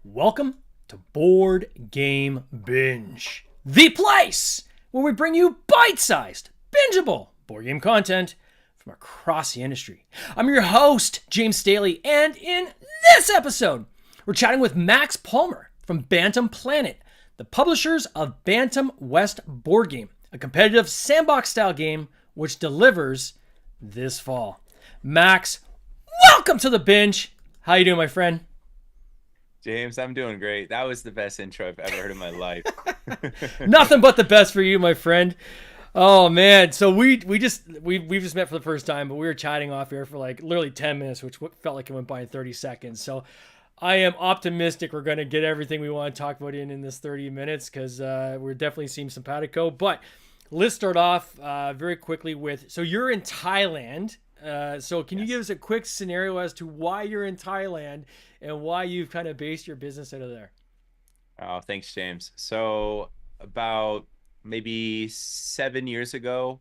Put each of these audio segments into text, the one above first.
Welcome to Board Game Binge, the place where we bring you bite-sized, bingeable board game content from across the industry. I'm your host, James Staley, and in this episode, we're chatting with Max Palmer from Bantam Planet, the publishers of Bantam West board game, a competitive sandbox-style game which delivers this fall. Max, welcome to the binge. How you doing, my friend? James, I'm doing great. That was the best intro I've ever heard in my life. Nothing but the best for you, my friend. Oh man, so we've just met for the first time, but we were chatting off here for like literally 10 minutes, which felt like it went by in 30 seconds. So I am optimistic we're going to get everything we want to talk about in this 30 minutes because we're definitely seeing simpatico. But let's start off very quickly with, so you're in Thailand. So can you give us a quick scenario as to why you're in Thailand and why you've kind of based your business out of there? Oh, thanks, James. So, about maybe 7 years ago,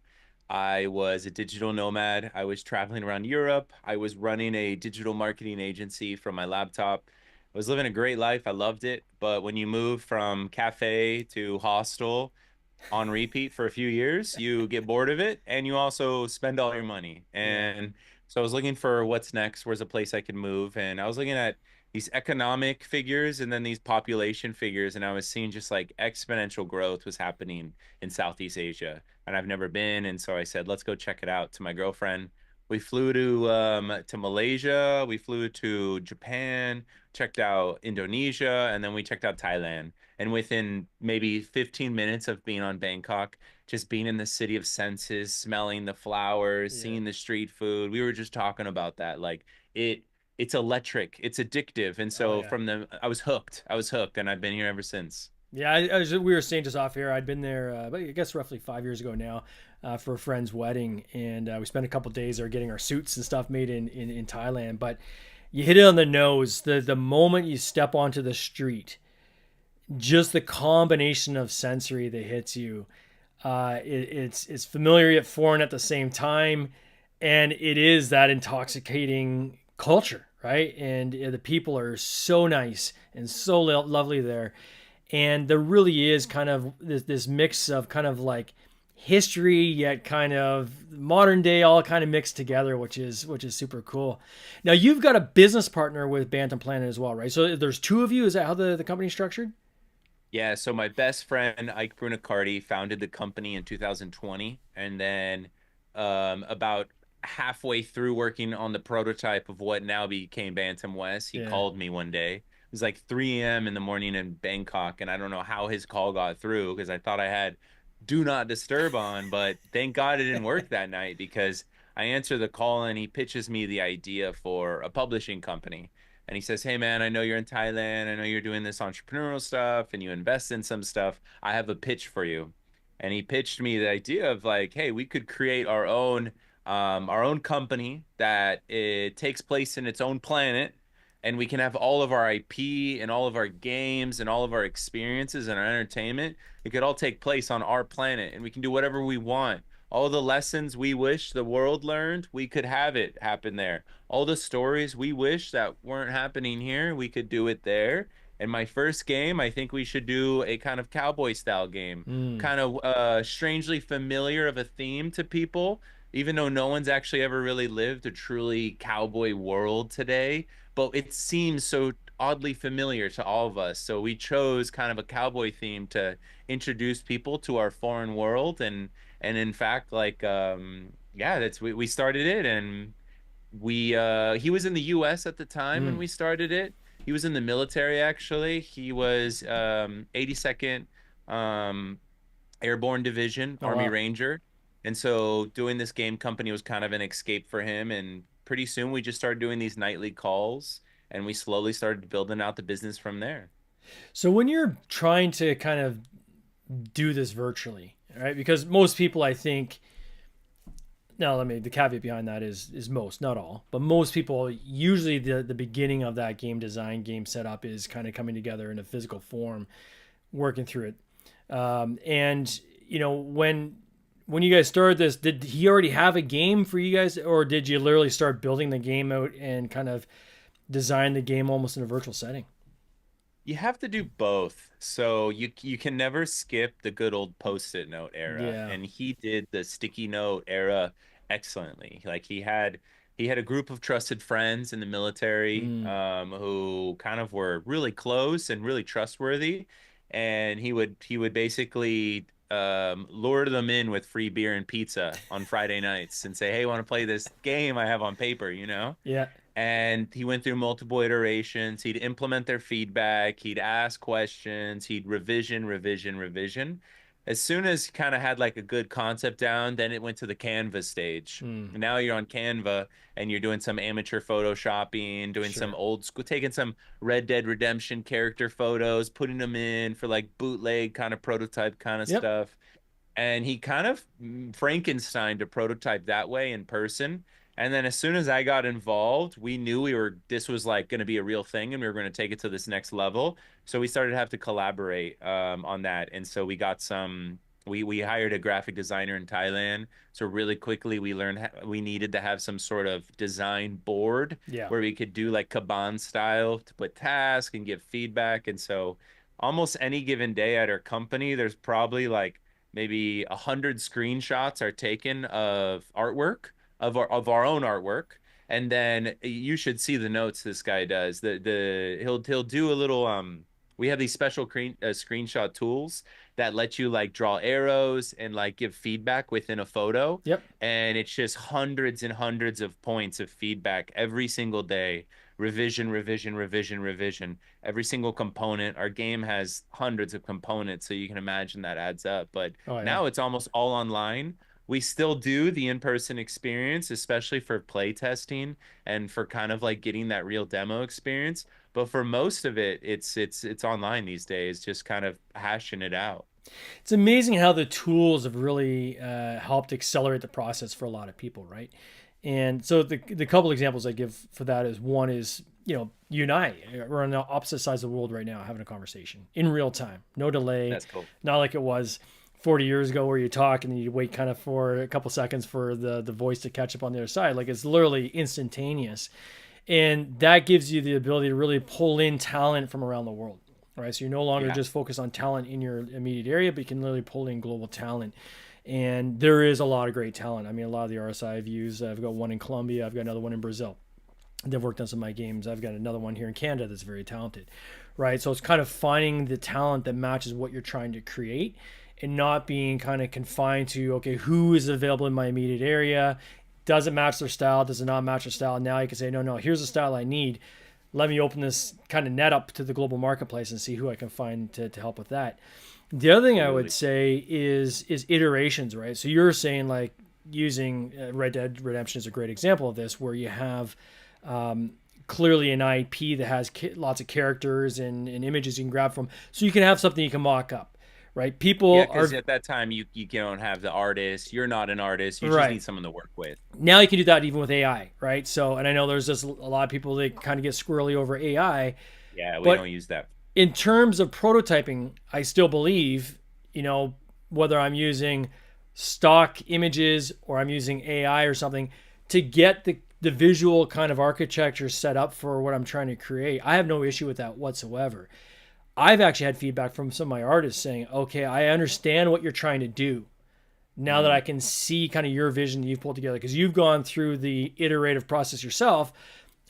I was a digital nomad. I was traveling around Europe. I was running a digital marketing agency from my laptop. I was living a great life. I loved it. But when you move from cafe to hostel, on repeat for a few years, you get bored of it and you also spend all your money. Yeah. And so I was looking for what's next, where's a place I could move. And I was looking at these economic figures and then these population figures. And I was seeing just like exponential growth was happening in Southeast Asia. And I've never been. And so I said, let's go check it out to my girlfriend. We flew to Malaysia, we flew to Japan, checked out Indonesia, and then we checked out Thailand. And within maybe 15 minutes of being on Bangkok, just being in the city of senses, smelling the flowers, Yeah. seeing the street food, we were just talking about that. Like it's electric, it's addictive. And Oh so yeah. from the I was hooked. I was hooked and I've been here ever since. Yeah, we were saying just off here. I'd been there, I guess roughly 5 years ago now, for a friend's wedding, and we spent a couple days there getting our suits and stuff made in Thailand. But you hit it on the nose. The moment you step onto the street, just the combination of sensory that hits you, it's familiar yet foreign at the same time, and it is that intoxicating culture, right? And the people are so nice and so lovely there, and there really is kind of this mix of kind of like history yet kind of modern day all kind of mixed together, which is super cool. Now you've got a business partner with Bantam Planet as well, right? So there's two of you. Is that how the company's structured? Yeah, so my best friend Ike Brunicardi founded the company in 2020, and then about halfway through working on the prototype of what now became Bantam West, he Yeah. called me one day. It was like 3 a.m. in the morning in Bangkok, and I don't know how his call got through because I thought I had do not disturb on, but thank God it didn't work that night because I answer the call and he pitches me the idea for a publishing company. And he says, "Hey man, I know you're in Thailand. I know you're doing this entrepreneurial stuff and you invest in some stuff. I have a pitch for you." And he pitched me the idea of like, "Hey, we could create our own company that it takes place in its own planet, and we can have all of our IP and all of our games and all of our experiences and our entertainment. It could all take place on our planet, and we can do whatever we want. All the lessons we wish the world learned, we could have it happen there. All the stories we wish that weren't happening here, we could do it there." And my first game, I think we should do a kind of cowboy style game, Mm. kind of strangely familiar of a theme to people, even though no one's actually ever really lived a truly cowboy world today. But it seems so oddly familiar to all of us. So we chose kind of a cowboy theme to introduce people to our foreign world. And in fact, like yeah, that's we started it, and we he was in the US at the time when Mm. we started it. He was in the military actually. He was 82nd um Airborne Division, Oh Army wow. Ranger. And so doing this game company was kind of an escape for him. And pretty soon we just started doing these nightly calls and we slowly started building out the business from there. So when you're trying to kind of do this virtually, right? Because most people, I think, now let me the caveat behind that is most, not all, but most people usually the beginning of that game design, game setup is kind of coming together in a physical form, working through it. And when you guys started this, did he already have a game for you guys, or did you literally start building the game out and kind of design the game almost in a virtual setting? You have to do both. So you can never skip the good old post-it note era. Yeah. And he did the sticky note era excellently. Like he had a group of trusted friends in the military Mm. who kind of were really close and really trustworthy. And he would basically lure them in with free beer and pizza on Friday nights and say, "Hey, want to play this game I have on paper, you know?" Yeah. And he went through multiple iterations. He'd implement their feedback, he'd ask questions, he'd revision. As soon as kind of had like a good concept down, then it went to the Canva stage. Mm. Now you're on Canva and you're doing some amateur photoshopping, doing some Sure. old school, taking some Red Dead Redemption character photos, putting them in for like bootleg kind of prototype kind of Yep. stuff. And he kind of Frankensteined a prototype that way in person. And then as soon as I got involved, we knew this was like going to be a real thing and we were going to take it to this next level. So we started to have to collaborate on that. And so we hired a graphic designer in Thailand. So really quickly we learned we needed to have some sort of design board Yeah. where we could do like Kanban style to put tasks and give feedback. And so almost any given day at our company, there's probably like maybe 100 screenshots are taken of artwork of our own artwork, and then you should see the notes this guy does. He'll do a little we have these special screenshot tools that let you like draw arrows and like give feedback within a photo, Yep. and it's just hundreds and hundreds of points of feedback every single day. Revision. Every single component. Our game has hundreds of components, so you can imagine that adds up. But Oh yeah. now it's almost all online. We still do the in-person experience, especially for play testing and for kind of like getting that real demo experience. But for most of it, it's online these days, just kind of hashing it out. It's amazing how the tools have really helped accelerate the process for a lot of people, right? And so the couple examples I give for that is one is, you and I are on the opposite sides of the world right now having a conversation in real time, no delay, That's cool. not like it was 40 years ago where you talk and then you wait kind of for a couple seconds for the voice to catch up on the other side. Like it's literally instantaneous. And that gives you the ability to really pull in talent from around the world, right? So you're no longer Yeah. just focused on talent in your immediate area, but you can literally pull in global talent. And there is a lot of great talent. I mean, a lot of the RSI I've used, I've got one in Colombia, I've got another one in Brazil. They've worked on some of my games. I've got another one here in Canada that's very talented, right? So it's kind of finding the talent that matches what you're trying to create and not being kind of confined to, okay, who is available in my immediate area? Does it match their style? Does it not match their style? Now you can say, no, here's the style I need. Let me open this kind of net up to the global marketplace and see who I can find to help with that. The other thing I would Absolutely. say is iterations, right? So you're saying like using Red Dead Redemption is a great example of this, where you have clearly an IP that has lots of characters and images you can grab from, so you can have something you can mock up, right? Yeah, People are because at that time you don't have the artist. You're not an artist. You just right need someone to work with. now you can do that even with AI, right? So, and I know there's just a lot of people that kind of get squirrely over AI, Yeah, we but don't use that. in terms of prototyping, I still believe, whether I'm using stock images or I'm using AI or something to get the visual kind of architecture set up for what I'm trying to create, I have no issue with that whatsoever. I've actually had feedback from some of my artists saying, okay, I understand what you're trying to do now that I Mm, can see kind of your vision that you've pulled together, because you've gone through the iterative process yourself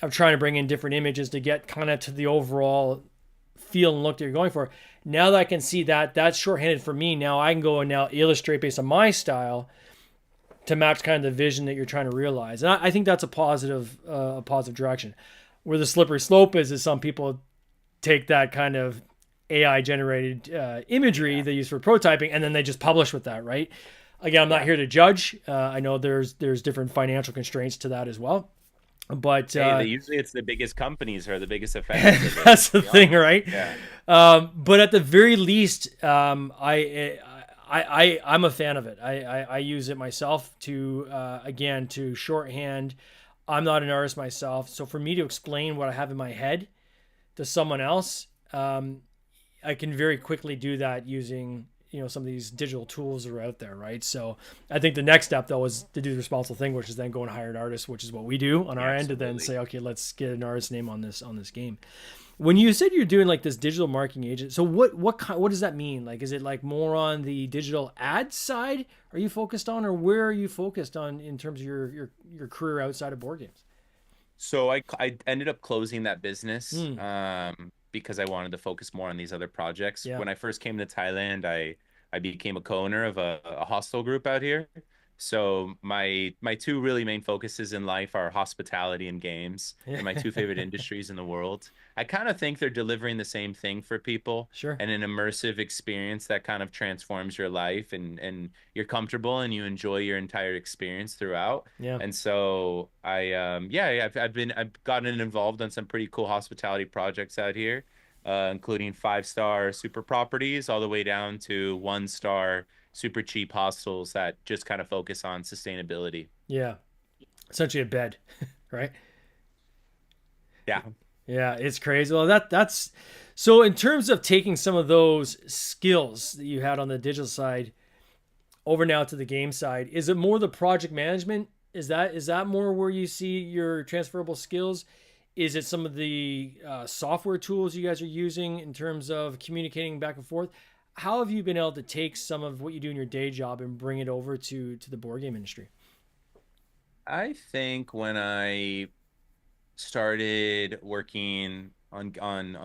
of trying to bring in different images to get kind of to the overall feel and look that you're going for. Now that I can see that, that's shorthanded for me. Now I can go and now illustrate based on my style to match kind of the vision that you're trying to realize. And I think that's a positive direction. Where the slippery slope is some people take that kind of AI generated imagery yeah, they use for prototyping and then they just publish with that, right? Again, I'm not yeah. here to judge. I know there's different financial constraints to that as well, but Hey, usually it's the biggest companies are the biggest offenders of it. that's To the be thing, honest. right? Yeah. But at the very least, I'm a fan of it. I use it myself to again to shorthand. I'm not an artist myself, so for me to explain what I have in my head to someone else, I can very quickly do that using some of these digital tools are out there, right? So I think the next step though is to do the responsible thing, which is then go and hire an artist, which is what we do on our end, to then Absolutely. say, okay, let's get an artist name on this game. When you said you're doing like this digital marketing agent, so what does that mean? Like, is it like more on the digital ad side? Are you focused on, or where are you focused on in terms of your career outside of board games? So I ended up closing that business Hmm. because I wanted to focus more on these other projects. Yeah. When I first came to Thailand, I became a co-owner of a hostel group out here. So my two really main focuses in life are hospitality and games. Yeah. They're my two favorite industries in the world. I kind of think they're delivering the same thing for people Sure. and an immersive experience that kind of transforms your life and you're comfortable and you enjoy your entire experience throughout. Yeah. And so I've gotten involved on some pretty cool hospitality projects out here, including 5-star super properties all the way down to 1-star super cheap hostels that just kind of focus on sustainability. Yeah. Essentially a bed, right? Yeah. Yeah, it's crazy. Well, that's so in terms of taking some of those skills that you had on the digital side over now to the game side, is it more the project management? Is that more where you see your transferable skills? Is it some of the software tools you guys are using in terms of communicating back and forth? How have you been able to take some of what you do in your day job and bring it over to the board game industry? I think when I started working on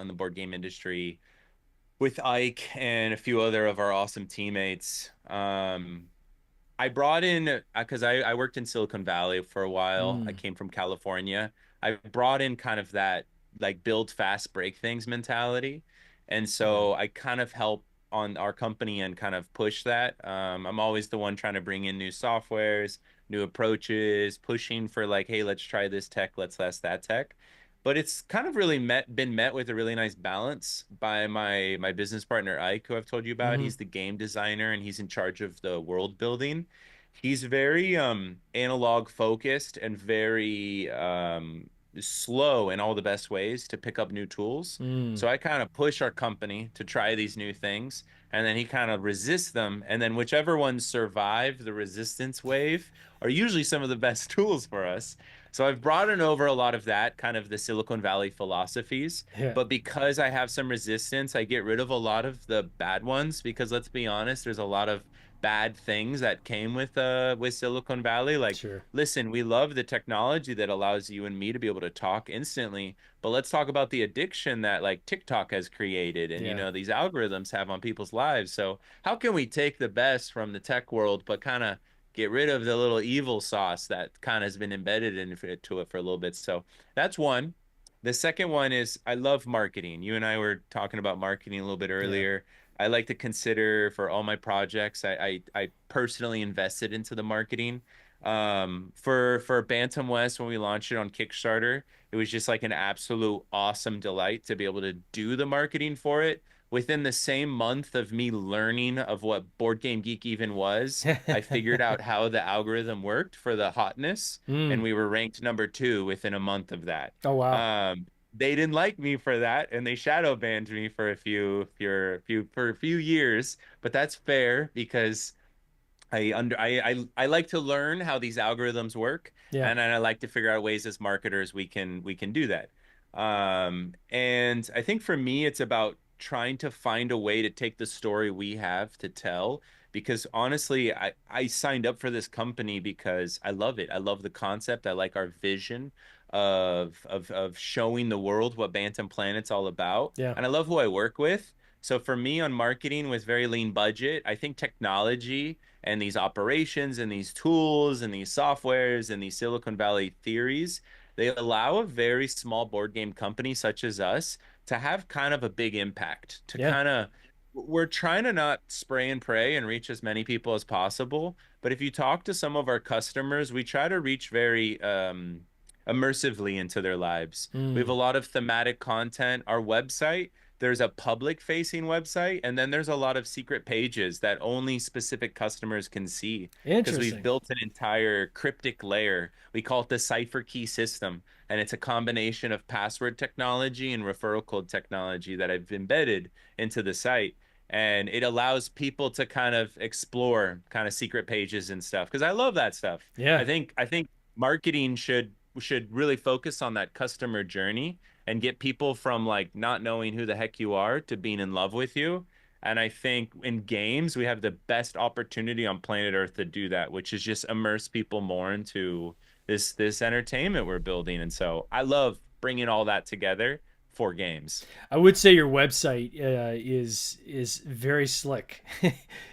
the board game industry with Ike and a few other of our awesome teammates, I brought in because I worked in Silicon Valley for a while. I Mm, came from California. I brought in kind of that like build fast, break things mentality. And yeah, so I kind of help on our company and kind of push that. I'm always the one trying to bring in new softwares, new approaches, pushing for like, hey, let's try this tech, let's test that tech. But it's kind of really been met with a really nice balance by my business partner Ike, who I've told you about. mm-hmm, He's the game designer and he's in charge of the world building. He's very analog focused and very slow in all the best ways to pick up new tools. mm, So I kind of push our company to try these new things, and then he kind of resists them. And then whichever ones survive the resistance wave are usually some of the best tools for us. So I've brought in over a lot of that, kind of the Silicon Valley philosophies. yeah, But because I have some resistance, I get rid of a lot of the bad ones because let's be honest, there's a lot of bad things that came with Silicon Valley. Like, sure, listen, we love the technology that allows you and me to be able to talk instantly, but let's talk about the addiction that like TikTok has created and yeah, these algorithms have on people's lives. So, how can we take the best from the tech world but kind of get rid of the little evil sauce that kind of has been embedded into it for a little bit? So, that's one. The second one is I love marketing. You and I were talking about marketing a little bit yeah, earlier. I like to consider for all my projects, I personally invested into the marketing. For Bantam West when we launched it on Kickstarter, it was just like an absolute awesome delight to be able to do the marketing for it. Within the same month of me learning of what Board Game Geek even was, I figured out how the algorithm worked for the hotness, and mm. we were ranked number two within a month of that. Oh wow, They didn't like me for that, and they shadow banned me for a few years. But that's fair because I like to learn how these algorithms work, yeah, and I like to figure out ways as marketers we can do that. And I think for me, it's about trying to find a way to take the story we have to tell. Because honestly, I signed up for this company because I love it. I love the concept. I like our vision of showing the world what Bantam Planet's all about. yeah, And I love who I work with. So for me on marketing with very lean budget, I think technology and these operations and these tools and these softwares and these Silicon Valley theories, they allow a very small board game company such as us to have kind of a big impact, to yeah, kind of we're trying to not spray and pray and reach as many people as possible. But if you talk to some of our customers, we try to reach very immersively into their lives. We have a mm. lot of thematic content. Our website, there's a public facing website, and then there's a lot of secret pages that only specific customers can see because we've Interesting. built an entire cryptic layer. We call it the cipher key system, and it's a combination of password technology and referral code technology that I've embedded into the site. and it allows people to kind of explore kind of secret pages and stuff because I love that stuff. Yeah. I think marketing should really focus on that customer journey and get people from like not knowing who the heck you are to being in love with you. And I think in games we have the best opportunity on planet Earth to do that, which is just immerse people more into this entertainment we're building. And so I love bringing all that together for games. I would say your website is very slick.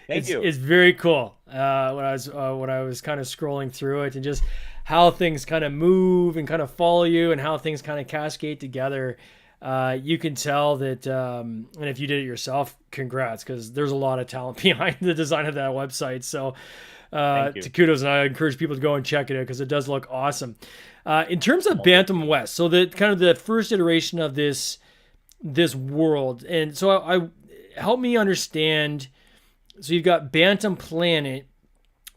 Thank you. It's very cool. When I was kind of scrolling through it and just how things kind of move and kind of follow you and how things kind of cascade together. You can tell that, and if you did it yourself, congrats, because there's a lot of talent behind the design of that website. So, Thank to you. kudos, and I encourage people to go and check it out because it does look awesome. In terms of Well, thank you. Bantam West, so the kind of the first iteration of this world, and so I help me understand. So you've got Bantam Planet,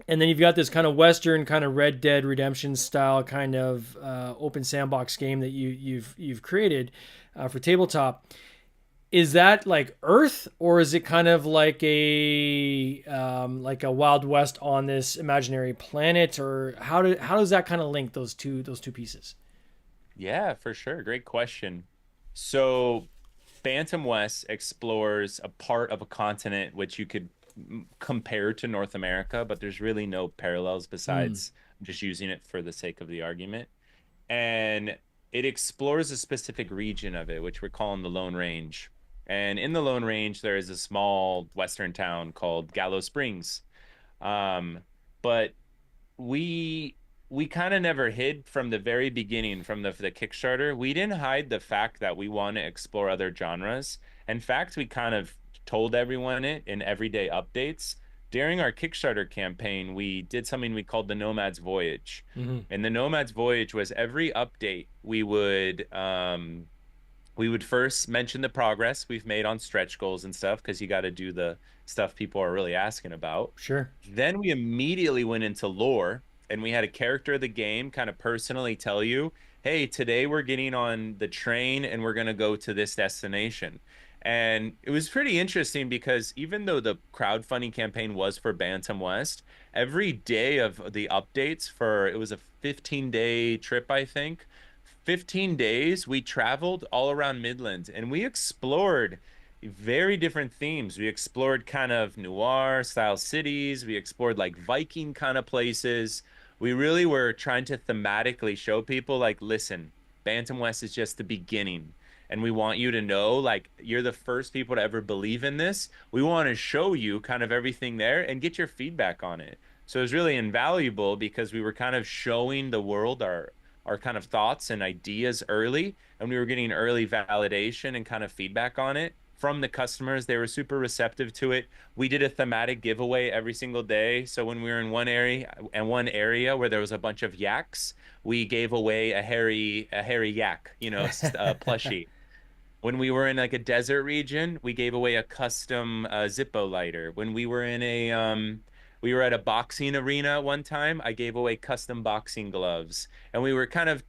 and then you've got this kind of Western kind of Red Dead Redemption style kind of open sandbox game that you've created for tabletop. Is that like Earth, or is it kind of like a Wild West on this imaginary planet, or how does that kind of link those two pieces? Yeah, for sure. Great question. So, Bantam West explores a part of a continent which you could compare to North America, but there's really no parallels Mm, besides just using it for the sake of the argument. And it explores a specific region of it, which we're calling the Lone Range. And in the Lone Range, there is a small western town called Gallow Springs. Um, but we we kind of never hid from the very beginning from the Kickstarter. We didn't hide the fact that we want to explore other genres. In fact, we kind of told everyone it in everyday updates. During our Kickstarter campaign, we did something we called the Nomad's Voyage. hmm And the Nomad's Voyage was every update we would first mention the progress we've made on stretch goals and stuff because you got to do the stuff people are really asking about. sure. Then we immediately went into lore and we had a character of the game kind of personally tell you, hey, today we're getting on the train and we're going to go to this destination. And it was pretty interesting because even though the crowdfunding campaign was for Bantam West, every day of the updates for it was a 15-day trip, I think. 15 days, we traveled all around Midland and we explored very different themes. We explored kind of noir style cities. We explored like Viking kind of places. We really were trying to thematically show people like, listen, Bantam West is just the beginning. And we want you to know, like, you're the first people to ever believe in this. We want to show you kind of everything there and get your feedback on it. So it was really invaluable because we were kind of showing the world our kind of thoughts and ideas early, and we were getting early validation and kind of feedback on it from the customers. They were super receptive to it. We did a thematic giveaway every single day. So when we were in one area where there was a bunch of yaks, we gave away a hairy yak, plushie. When we were in like a desert region, we gave away a custom Zippo lighter. When we were at a boxing arena one time, I gave away custom boxing gloves. And we were kind of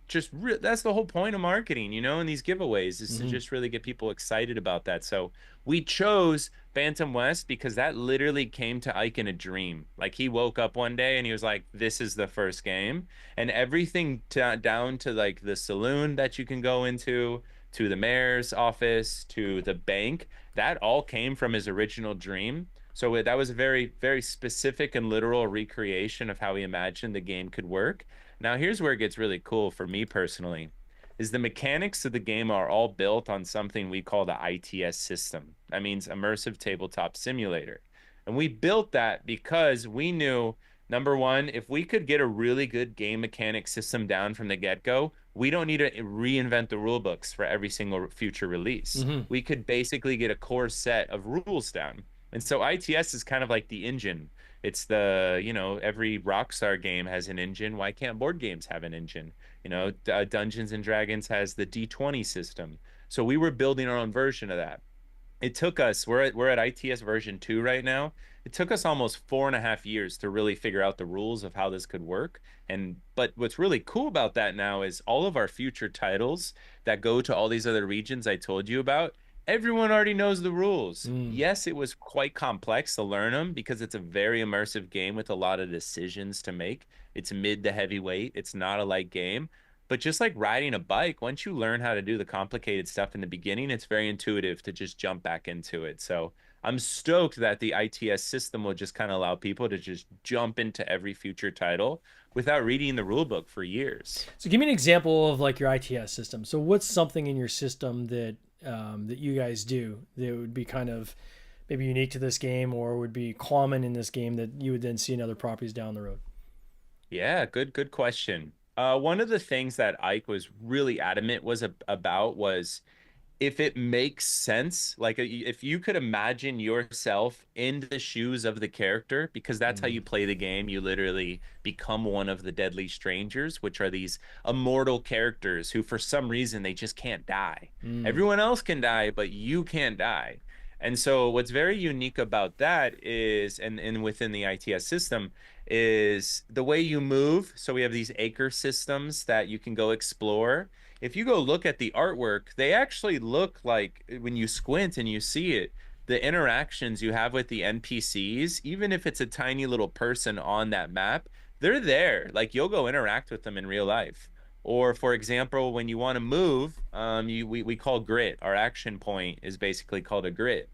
that's the whole point of marketing, in these giveaways is to hmm just really get people excited about that. So we chose Bantam West because that literally came to Ike in a dream. Like he woke up one day and he was like, "This is the first game," and everything down to like the saloon that you can go into to the mayor's office to the bank, that all came from his original dream. So that was a very, very specific and literal recreation of how he imagined the game could work. Now, here's where it gets really cool for me personally, is the mechanics of the game are all built on something we call the ITS system. That means Immersive Tabletop Simulator. And we built that because we knew, number one, if we could get a really good game mechanic system down from the get-go, we don't need to reinvent the rule books for every single future release. hmm We could basically get a core set of rules down. And so ITS is kind of like the engine. It's every Rockstar game has an engine. Why can't board games have an engine? Dungeons and Dragons has the D20 system. So we were building our own version of that. It took us, we're at ITS version 2 right now. It took us almost 4.5 years to really figure out the rules of how this could work. But what's really cool about that now is all of our future titles that go to all these other regions I told you about, everyone already knows the rules. Mm. Yes, it was quite complex to learn them because it's a very immersive game with a lot of decisions to make. It's mid to heavyweight, it's not a light game. But just like riding a bike, once you learn how to do the complicated stuff in the beginning, it's very intuitive to just jump back into it. So I'm stoked that the ITS system will just kind of allow people to just jump into every future title without reading the rule book for years. So give me an example of like your ITS system. So what's something in your system that you guys do that would be kind of maybe unique to this game or would be common in this game that you would then see in other properties down the road? Yeah, good question. One of the things that Ike was really adamant about was if it makes sense, like if you could imagine yourself in the shoes of the character, because that's how Mm. you play the game. You literally become one of the deadly strangers, which are these immortal characters who, for some reason, they just can't die. Mm. Everyone else can die, but you can't die. And so, what's very unique about that is, and within the ITS system, is the way you move. So, we have these acre systems that you can go explore. If you go look at the artwork, they actually look like when you squint and you see it, the interactions you have with the NPCs, even if it's a tiny little person on that map, they're there. Like you'll go interact with them in real life. Or for example, when you want to move, we call grit. Our action point is basically called a grit.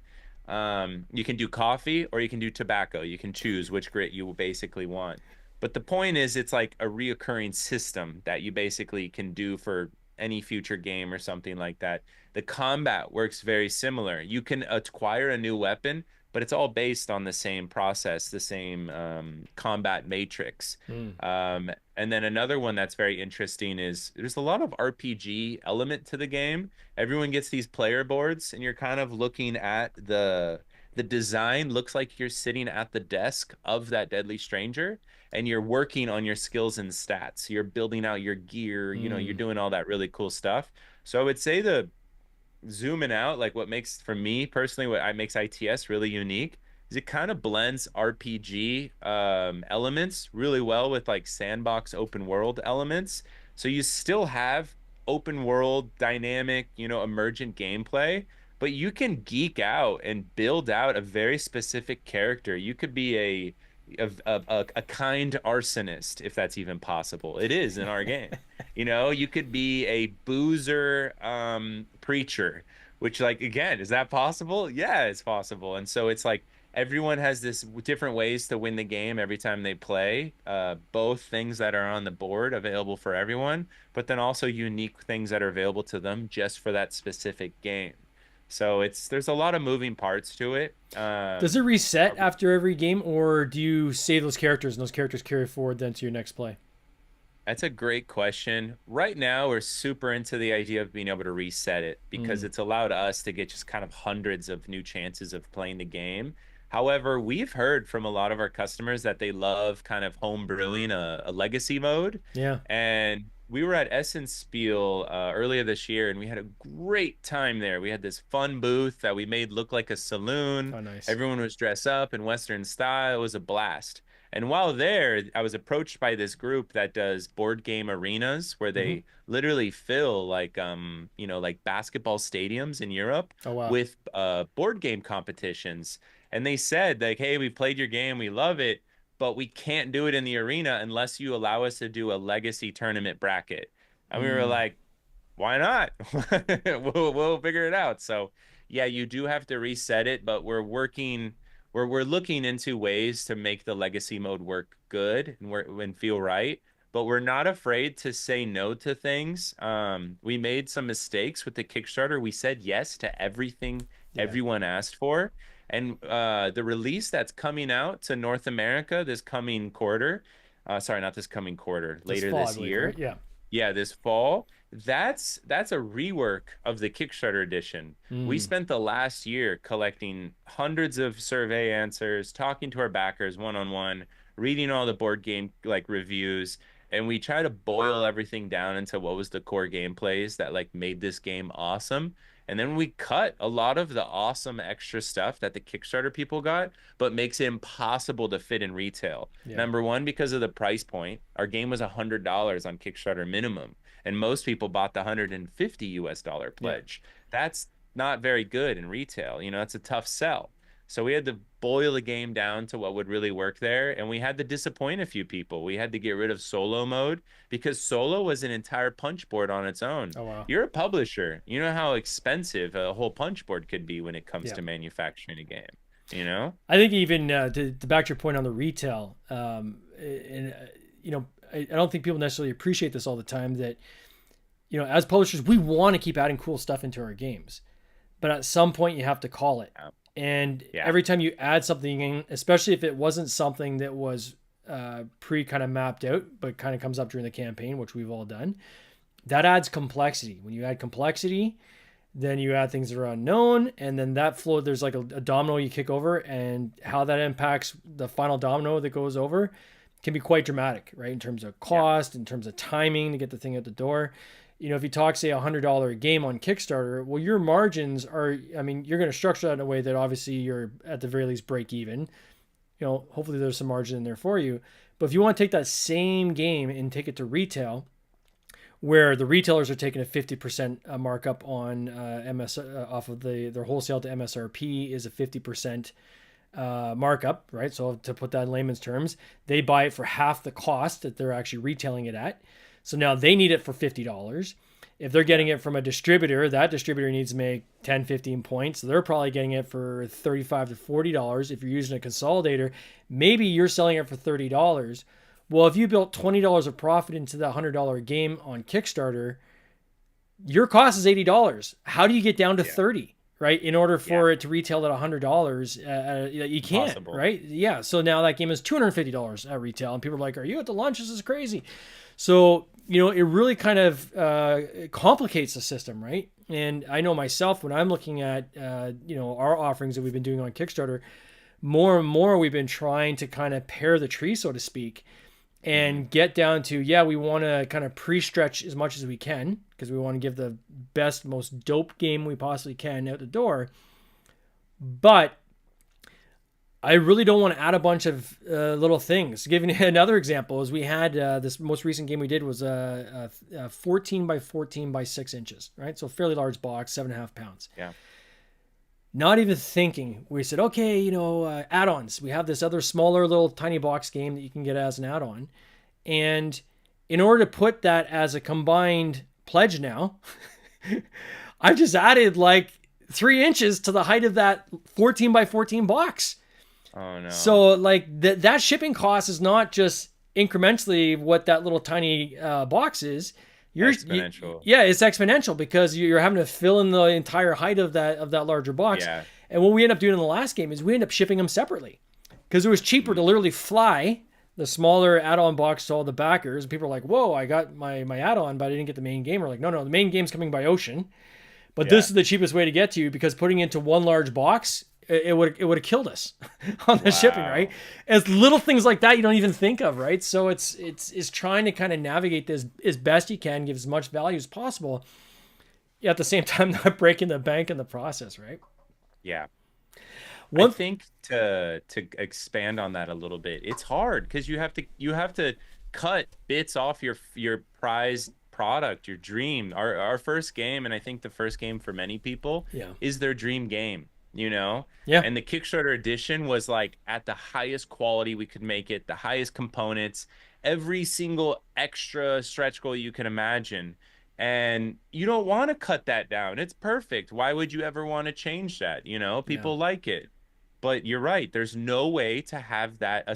You can do coffee or you can do tobacco. You can choose which grit you basically want. But the point is, it's like a reoccurring system that you basically can do for any future game or something like that. The combat works very similar. You can acquire a new weapon, but it's all based on the same process, the same combat matrix. Mm. And then another one that's very interesting is there's a lot of RPG element to the game. Everyone gets these player boards, and you're kind of looking at the design looks like you're sitting at the desk of that deadly stranger and you're working on your skills and stats. You're building out your gear, you're Mm. doing all that really cool stuff. So I would say the zooming out, like what makes for me personally, makes ITS really unique is it kind of blends RPG elements really well with like sandbox open world elements. So you still have open world dynamic, emergent gameplay, but you can geek out and build out a very specific character. You could be a kind arsonist, if that's even possible. It is in our game. You could be a boozer preacher, which like again, is that possible? Yeah, it's possible. And so it's like everyone has this different ways to win the game every time they play. Both things that are on the board available for everyone, but then also unique things that are available to them just for that specific game. So there's a lot of moving parts to it. Does it reset after every game, or do you save those characters and those characters carry forward then to your next play? That's a great question. Right now, we're super into the idea of being able to reset it because Mm. it's allowed us to get just kind of hundreds of new chances of playing the game. However, we've heard from a lot of our customers that they love kind of home brewing a legacy mode. Yeah. And we were at Essence Spiel earlier this year and we had a great time there. We had this fun booth that we made look like a saloon. Oh, nice. Everyone was dressed up in Western style. It was a blast. And while there, I was approached by this group that does board game arenas where Hmm. they literally fill like like basketball stadiums in Europe Oh, wow. with board game competitions. And they said like, "Hey, we played your game, we love it, but we can't do it in the arena unless you allow us to do a legacy tournament bracket." And we were Mm. like, why not? We'll figure it out. So yeah, you do have to reset it, but we're looking into ways to make the legacy mode work good and feel right. But we're not afraid to say no to things. We made some mistakes with the Kickstarter. We said yes to everything Yeah. everyone asked for. And the release that's coming out to North America this coming quarter, sorry, not this coming quarter, This later fall, I this believe, right? year, Yeah. yeah, this fall. That's a rework of the Kickstarter edition. We Mm. spent the last year collecting hundreds of survey answers, talking to our backers one on one, reading all the board game like reviews, and we try to boil everything down into what was the core gameplays that like made this game awesome. And then we cut a lot of the awesome extra stuff that the Kickstarter people got, but makes it impossible to fit in retail. Yeah. Number one, because of the price point. Our game was $100 on Kickstarter minimum and most people bought the 150 US dollar Yeah. pledge. That's not very good in retail. It's a tough sell. So we had to boil the game down to what would really work there. And we had to disappoint a few people. We had to get rid of solo mode because solo was an entire punch board on its own. Oh wow. You're a publisher. You know how expensive a whole punch board could be when it comes Yeah. to manufacturing a game, you know? I think even to back to your point on the retail, and I don't think people necessarily appreciate this all the time. That as publishers, we want to keep adding cool stuff into our games, but at some point you have to call it. Yeah. And Yeah. every time you add something in, especially if it wasn't something that was pre kind of mapped out, but kind of comes up during the campaign, which we've all done, that adds complexity. When you add complexity, then you add things that are unknown, and then that flow, there's like a domino you kick over, and how that impacts the final domino that goes over can be quite dramatic, right? In terms of cost, in terms of timing to get the thing out the door. If you talk, say, $100 game on Kickstarter, well, your margins are, I mean, you're going to structure that in a way that obviously you're at the very least break even. Hopefully there's some margin in there for you. But if you want to take that same game and take it to retail, where the retailers are taking a 50% markup on off of their wholesale to MSRP is a 50% markup, right? So to put that in layman's terms, they buy it for half the cost that they're actually retailing it at. So now they need it for $50. If they're getting it from a distributor, that distributor needs to make 10, 15 points. So they're probably getting it for $35 to $40. If you're using a consolidator, maybe you're selling it for $30. Well, if you built $20 of profit into that $100 game on Kickstarter, your cost is $80. How do you get down to 30, right? In order for it to retail at $100, you can't, Impossible. right? Yeah. So now that game is $250 at retail, and people are like, "Are you at the launch? This is crazy." So it really kind of complicates the system, right? And I know myself when I'm looking at our offerings that we've been doing on Kickstarter, more and more we've been trying to kind of pair the tree, so to speak, and get down to, we want to kind of pre-stretch as much as we can because we want to give the best, most dope game we possibly can out the door. But I really don't want to add a bunch of little things. Giving another example is we had this most recent game we did was a 14 by 14 by 6 inches, right? So fairly large box, 7.5 pounds. Yeah. Not even thinking, we said, okay, add-ons. We have this other smaller little tiny box game that you can get as an add-on. And in order to put that as a combined pledge now, I've just added like 3 inches to the height of that 14 by 14 box. Oh no. So like that shipping cost is not just incrementally what that little tiny box is. Exponential. It's exponential because you're having to fill in the entire height of that larger box. Yeah. And what we end up doing in the last game is we end up shipping them separately because it was cheaper to literally fly the smaller add-on box to all the backers. And people are like, "Whoa, I got my add-on, but I didn't get the main game." We're like, "No, the main game's coming by ocean, but this is the cheapest way to get to you because putting it into one large box." It would have killed us on the shipping, right? As little things like that you don't even think of, right? So it's trying to kind of navigate this as best you can, give as much value as possible, at the same time not breaking the bank in the process, right? Yeah. I think to expand on that a little bit, it's hard because you have to cut bits off your prized product, your dream. Our first game, and I think the first game for many people, is their dream game. And the Kickstarter edition was like at the highest quality we could make it, the highest components, every single extra stretch goal you can imagine. And you don't want to cut that down. It's perfect. Why would you ever want to change that? People like it. But you're right. There's no way to have that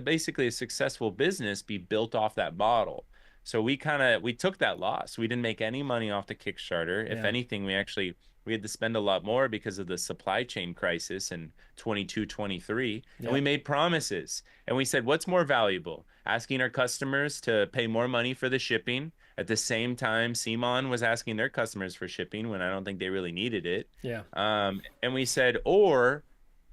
basically a successful business be built off that model. So we took that loss. We didn't make any money off the Kickstarter. If anything, we had to spend a lot more because of the supply chain crisis in 22, 23. And we made promises. And we said, what's more valuable? Asking our customers to pay more money for the shipping. At the same time, Simon was asking their customers for shipping when I don't think they really needed it. Yeah. And we said, or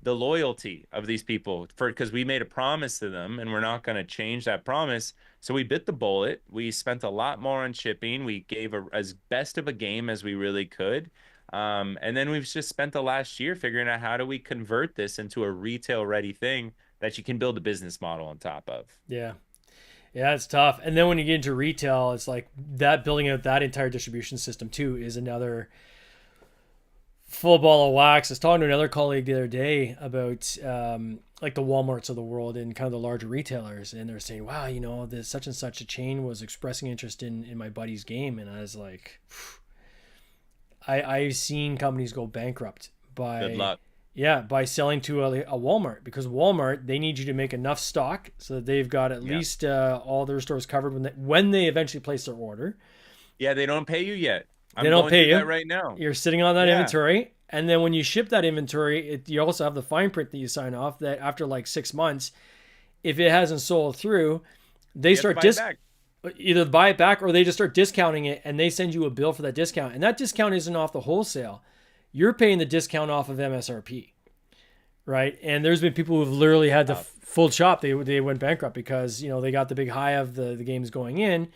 the loyalty of these people, because we made a promise to them and we're not going to change that promise. So we bit the bullet. We spent a lot more on shipping. We gave as best of a game as we really could. And then we've just spent the last year figuring out how do we convert this into a retail ready thing that you can build a business model on top of. Yeah, it's tough. And then when you get into retail, it's like that building out that entire distribution system too is another full ball of wax. I was talking to another colleague the other day about like the Walmarts of the world and kind of the larger retailers, and they're saying, "Wow, you know, this such and such a chain was expressing interest in my buddy's game," and I was like, I've seen companies go bankrupt Good by luck. by selling to a Walmart, because Walmart, they need you to make enough stock so that they've got at Yeah. least all their stores covered when they eventually place their order. Yeah, they don't pay you yet. They I'm don't going pay through you. that right now. You're sitting on that Yeah. inventory. And then when you ship that inventory, you also have the fine print that you sign off that after like 6 months, if it hasn't sold through, they You have to start buy it back. either buy it back or they just start discounting it, and they send you a bill for that discount. And that discount isn't off the wholesale. You're paying the discount off of MSRP, right? And there's been people who've literally had the full chop. They went bankrupt because, you know, they got the big high of the games going in,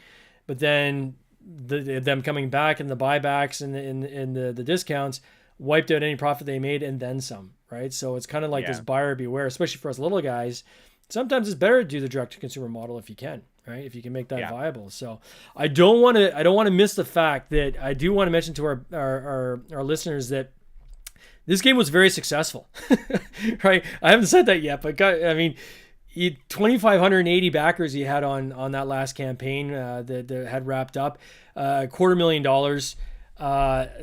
but then them coming back and the buybacks and the discounts wiped out any profit they made and then some, right? So it's kind of like this buyer beware, especially for us little guys. Sometimes it's better to do the direct to consumer model if you can, right? If you can make that viable. So I don't want to miss the fact that I do want to mention to our listeners that this game was very successful, right? I haven't said that yet, but I mean, 2,580 backers he had on that last campaign that had wrapped up, $250,000.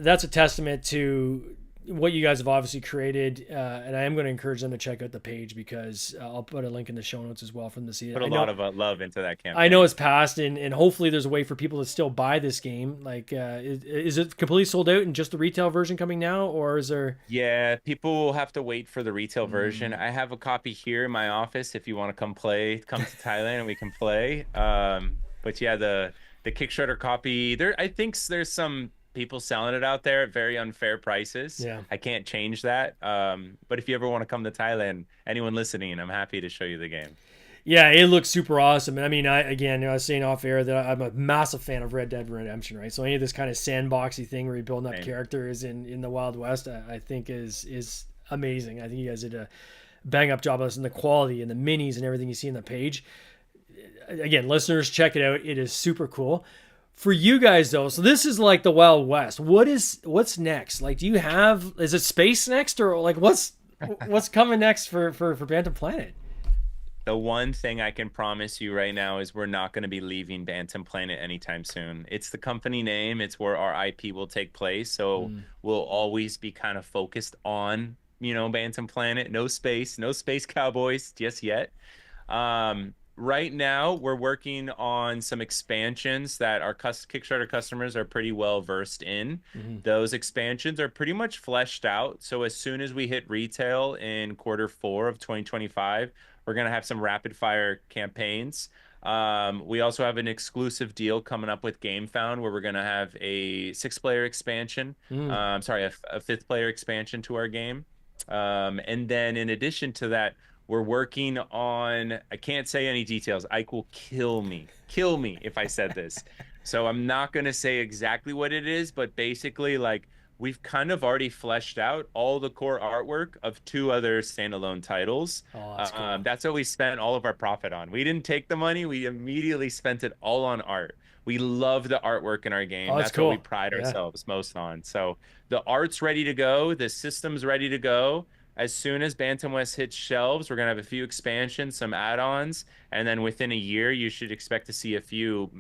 That's a testament to what you guys have obviously created, and I am going to encourage them to check out the page, because I'll put a link in the show notes as well from the season. Put a lot of love into that campaign. I know it's passed, and hopefully there's a way for people to still buy this game. Like, is it completely sold out and just the retail version coming now, or is there? Yeah, people will have to wait for the retail version. I have a copy here in my office if you want to come to Thailand and we can play. But yeah, the Kickstarter copy, I think there's some people selling it out there at very unfair prices. Yeah. I can't change that. But if you ever want to come to Thailand, anyone listening, I'm happy to show you the game. Yeah, it looks super awesome. I mean, I was saying off air that I'm a massive fan of Red Dead Redemption, right? So any of this kind of sandboxy thing where you're building up characters in the Wild West, I think is amazing. I think you guys did a bang up job of this, and the quality and the minis and everything you see in the page. Again, listeners, check it out. It is super cool. For you guys though, so this is like the Wild West. What's next? Like, is it space next, or like what's coming next for Bantam Planet? The one thing I can promise you right now is we're not going to be leaving Bantam Planet anytime soon. It's the company name. It's where our IP will take place. So we'll always be kind of focused on, Bantam Planet. No space cowboys just yet. Right now, we're working on some expansions that our Kickstarter customers are pretty well versed in. Those expansions are pretty much fleshed out. So as soon as we hit retail in Q4 of 2025, we're going to have some rapid fire campaigns. We also have an exclusive deal coming up with GameFound where we're going to have a 6-player expansion. A 5th-player expansion to our game. And then in addition to that, we're working on, I can't say any details. Ike will kill me if I said this. So I'm not going to say exactly what it is, but basically, like, we've kind of already fleshed out all the core artwork of 2 other standalone titles. Oh, that's cool. That's what we spent all of our profit on. We didn't take the money. We immediately spent it all on art. We love the artwork in our game. Oh, that's cool. cool. What we pride ourselves most on. So the art's ready to go. The system's ready to go. As soon as Bantam West hits shelves, we're going to have a few expansions, some add-ons, and then within a year, you should expect to see a few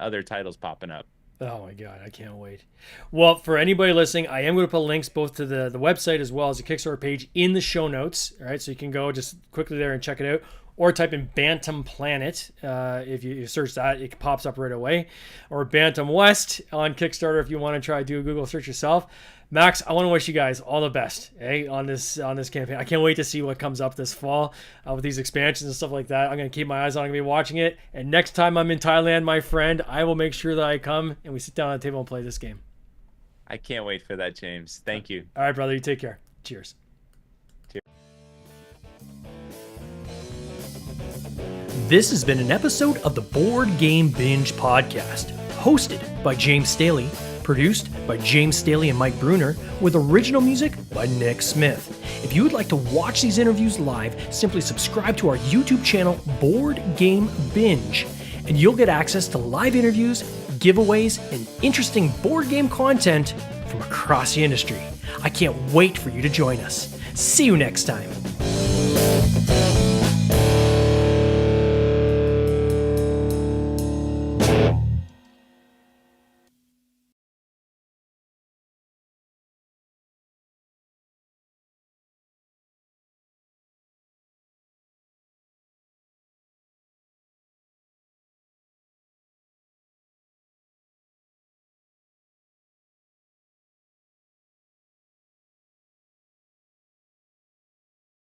other titles popping up. Oh my God, I can't wait. Well, for anybody listening, I am going to put links both to the website as well as the Kickstarter page in the show notes. All right, so you can go just quickly there and check it out, or type in Bantam Planet. If you search that, it pops up right away. Or Bantam West on Kickstarter if you want to try do a Google search yourself. Max, I want to wish you guys all the best, on this campaign. I can't wait to see what comes up this fall with these expansions and stuff like that. I'm going to keep my eyes on it. I'm going to be watching it. And next time I'm in Thailand, my friend, I will make sure that I come and we sit down at the table and play this game. I can't wait for that, James. Thank you. All right, brother. You take care. Cheers. This has been an episode of the Board Game Binge podcast, hosted by James Staley, produced by James Staley and Mike Bruner, with original music by Nick Smith. If you would like to watch these interviews live, simply subscribe to our YouTube channel, Board Game Binge, and you'll get access to live interviews, giveaways, and interesting board game content from across the industry. I can't wait for you to join us. See you next time.